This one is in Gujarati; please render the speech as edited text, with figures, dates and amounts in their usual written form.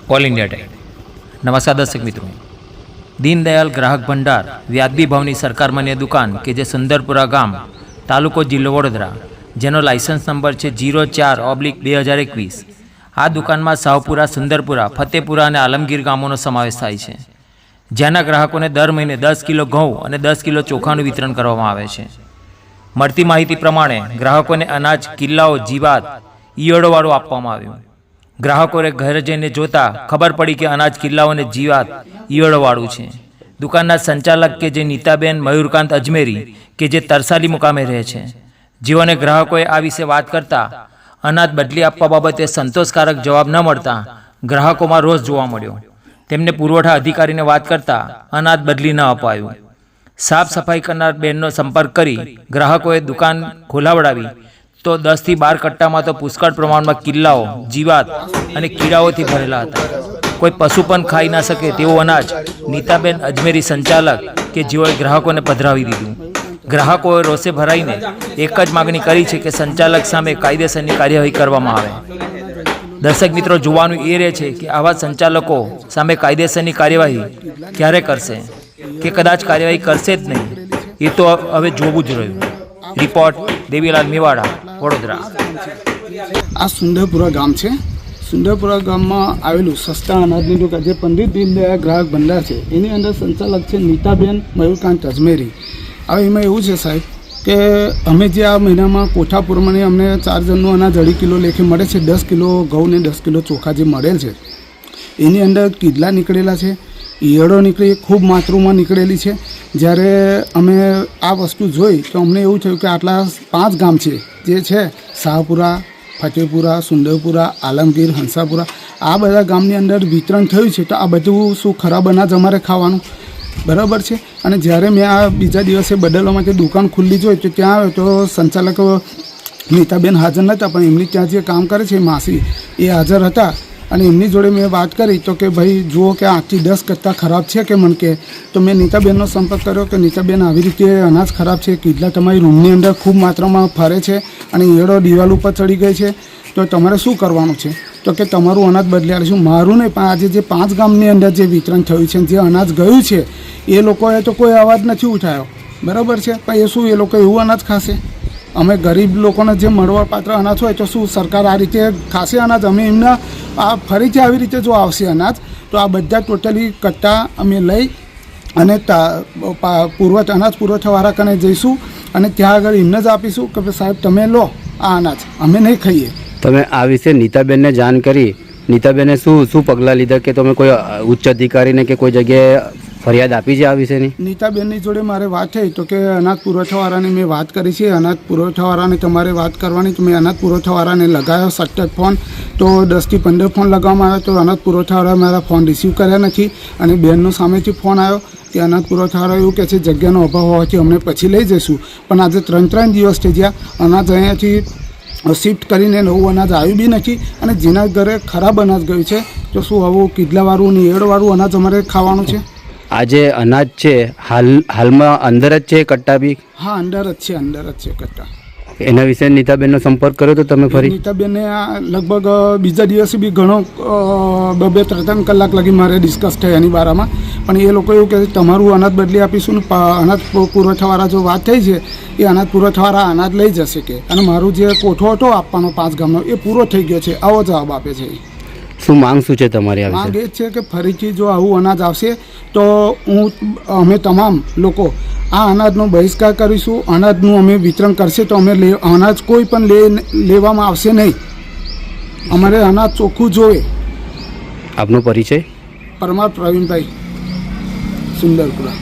All India time. नमस्कार दर्शक मित्रों, दीनदयाल ग्राहक भंडार व्याजबी भावनी सरकार मान्य दुकान के जे सुंदरपुरा गाम तालुको जिल्लो वडोदरा जेनो लाइसेंस नंबर है 04/2021। आ दुकान में सावपुरा, सुंदरपुरा, फतेपुरा और आलमगीर गामों समावेश थाय छे, ज्याना ग्राहकों ने दर महीने 10 किलो घऊँ और 10 किलो चोखाનું वितरण કરવામાં આવે છે। મળતી માહિતી પ્રમાણે ગ્રાહકોને અનાજ કિલ્લાઓ જીવાત ઈયળોવાળું આપવામાં આવ્યું। ગ્રાહકોએ ઘરે જઈને જોતા ખબર પડી કે અનાજ કિલ્લાઓને જીવાત ઈયળોવાળું છે। દુકાનના સંચાલક કે જે નીતાબેન મયુરકાંત અજમેરી કે જે તરસાલી મુકામે રહે છે, જેઓને ગ્રાહકોએ આ વિશે વાત કરતા અનાજ બદલી આપવા બાબતે સંતોષકારક જવાબ ન મળતા ગ્રાહકોમાં રોષ જોવા મળ્યો। તેમને પુરવઠા અધિકારીને વાત કરતા અનાજ બદલી ન અપાયું। साफ सफाई करनार बेननो संपर्क करी ग्राहकोए दुकान खोलावडावी तो 10 થી 12 कट्टा में तो पुष्कळ प्रमाण में किल्लाओ जीवात अने कीड़ाओथी भरेला हता। कोई पशु पण खाई ना सके तेवुं अनाज नीताबेन अजमेरी संचालक के जेओए ग्राहकोने पधरावी दीधुं। ग्राहकोए रोषे भराईने एक ज मागणी करी छे के संचालक सामे कायदेसरनी कार्यवाही करवामां आवे। दर्शक मित्रों, जोवानुं ए रहे छे कि आवा संचालको सामे कायदेसरनी कार्यवाही क्यारे करशे कि कदाच कार्यवाही करशे ज नहीं, ये तो हवे जोवुं ज रह्युं। रिपोर्ट देवीलाल मेवाड़ा, वडोदरा। आ सुंदरपुरा गाम है। सुंदरपुरा गाम में आवेलू सस्ता अनाजनी दुकान जे पंडित दीनदयाल ग्राहक भंडार है, एनी अंदर संचालक है नीताबेन मयूरकांत अजमेरी। हवे एमां एवुं छे साहेब के अमे जे आ महीना में कोठा प्रमाणे अमने 4 जनનું अनाज 2.5 किलो लेखे मळे छे। 10 किलो घऊँ ने 10 किलो चोखा जे मळेल छे एनी अंदर कीडला निकळेला छे, ईयळो निकળી खूब मात्रामां निकळेली छे। જ્યારે અમે આ વસ્તુ જોઈ તો અમને એવું થયું કે આટલા 5 ગામ છે જે છે શાહપુરા, ફતેપુરા, સુંદરપુરા, આલમગીર, હંસાપુરા, આ બધા ગામની અંદર વિતરણ થયું છે। તો આ બધું શું ખરાબ અનાજ અમારે ખાવાનું બરાબર છે? અને જ્યારે મેં આ બીજા દિવસે બદલવા માટે દુકાન ખુલ્લી જોઈ તો ત્યાં આવ્યો તો સંચાલક નીતાબેન હાજર નહોતા, પણ એમની ત્યાં જે કામ કરે છે માસી એ હાજર હતા। અને એમની જોડે મેં વાત કરી તો કે ભાઈ જુઓ કે 8 થી 10 કટ્ટા ખરાબ છે કે મને કે તો મેં નીતાબેનનો સંપર્ક કર્યો કે નીતાબેન આવી રીતે અનાજ ખરાબ છે, કીધલા તમારી રૂમની અંદર ખૂબ માત્રામાં ફરે છે અને ઈયળો દિવાલ ઉપર ચડી ગઈ છે, તો તમારે શું કરવાનું છે? તો કે તમારું અનાજ બદલાડીશું। મારું નહીં, પણ આજે જે 5 ગામની અંદર જે વિતરણ થયું છે, જે અનાજ ગયું છે એ લોકોએ તો કોઈ અવાજ નથી ઉઠાવ્યો, બરાબર છે? પણ એ શું એ લોકો એવું અનાજ ખાશે? અમે ગરીબ લોકોને જે મળવાપાત્ર અનાજ હોય તો શું સરકાર આ રીતે ખાશે અનાજ? અમે એમના આ ફરીથી આવી રીતે જો આવશે અનાજ તો આ બધા ટોટલી કટ્ટા અમે લઈ અને અનાજ પુરવઠાવાળા કને જઈશું અને ત્યાં આગળ એમને જ આપીશું કે સાહેબ તમે લો આ અનાજ, અમે નહીં ખાઈએ। તમે આ વિશે નીતાબેનને જાણ કરી, નીતાબેને શું પગલાં લીધા કે તમે કોઈ ઉચ્ચ અધિકારીને કે કોઈ જગ્યાએ ફરિયાદ આપી છે આ વિશેની? નીતાબેનની જોડે મારે વાત થઈ તો કે અનાજ પુરવઠાવાળાને મેં વાત કરી છે, અનાજ પુરવઠાવાળાને તમારે વાત કરવાની। તો મેં અનાજ પુરવઠાવાળાને લગાવ્યો સતત ફોન, તો 10 થી 15 ફોન લગાવવામાં આવ્યો તો અનાજ પુરવઠાવાળાએ મારા ફોન રિસીવ કર્યા નથી। અને બેનનો સામેથી ફોન આવ્યો કે અનાજ પુરવઠાવાળા એવું કહે છે જગ્યાનો અભાવ હોવાથી અમને પછી લઈ જઈશું, પણ આજે 3 દિવસ થઈ ગયા અનાજ અહીંયાથી શિફ્ટ કરીને નવું અનાજ આવ્યું બી નથી। અને જેના ઘરે ખરાબ અનાજ ગયું છે તો શું આવું કીડલાવાળું અને ઈયળવાળું અનાજ અમારે ખાવાનું છે? આજે અનાજ છે હાલમાં અંદર જ છે કટ્ટા બી? હા, અંદર જ છે કટ્ટા। એના વિશે નીતાબેનનો સંપર્ક કર્યો તો તમે ફરી? નીતાબેનને લગભગ બીજા દિવસે બી ઘણો 2-3 કલાક લગી મારે ડિસ્કસ થઈ એની બારામાં, પણ એ લોકો એવું કહે છે તમારું અનાજ બદલી આપીશું ને અનાજ પુરવઠાવાળા જો વાત થઈ છે એ અનાજ પુરવઠાવાળા અનાજ લઈ જશે કે, અને મારું જે કોઠો હતો આપવાનો 5 ગામનો એ પૂરો થઈ ગયો છે, આવો જવાબ આપે છે। શું માંગ શું છે તમારી? માંગ એ છે કે ફરીથી જો આવું અનાજ આવશે તો અમે તમામ લોકો આ અનાજનો બહિષ્કાર કરીશું। અનાજનું અમે વિતરણ કરશે તો અમે અનાજ કોઈ પણ લેવામાં આવશે નહીં। અમારે અનાજ ચોખ્ખું જોઈએ। આપનો પરિચય? પરમાર પ્રવીણભાઈ, સુંદરપુરા।